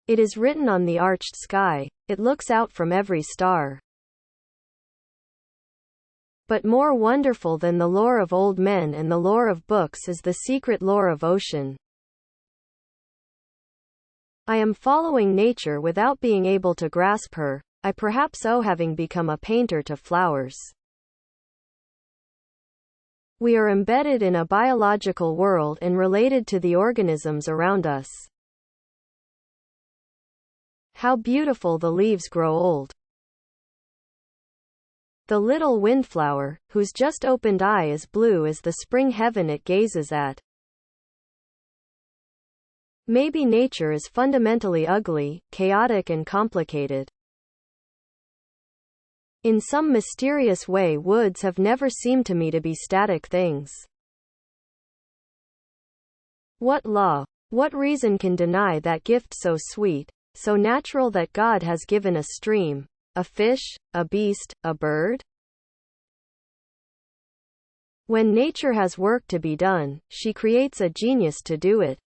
It is written on the arched sky, it looks out from every star. But more wonderful than the lore of old men and the lore of books is the secret lore of ocean. I am following nature without being able to grasp her, I perhaps owe having become a painter to flowers. We are embedded in a biological world and related to the organisms around us. How beautiful the leaves grow old. The little windflower, whose just opened eye is blue as the spring heaven it gazes at. Maybe nature is fundamentally ugly, chaotic and complicated. In some mysterious way woods have never seemed to me to be static things. What law, what reason can deny that gift so sweet, so natural that God has given a stream, a fish, a beast, a bird? When nature has work to be done, she creates a genius to do it.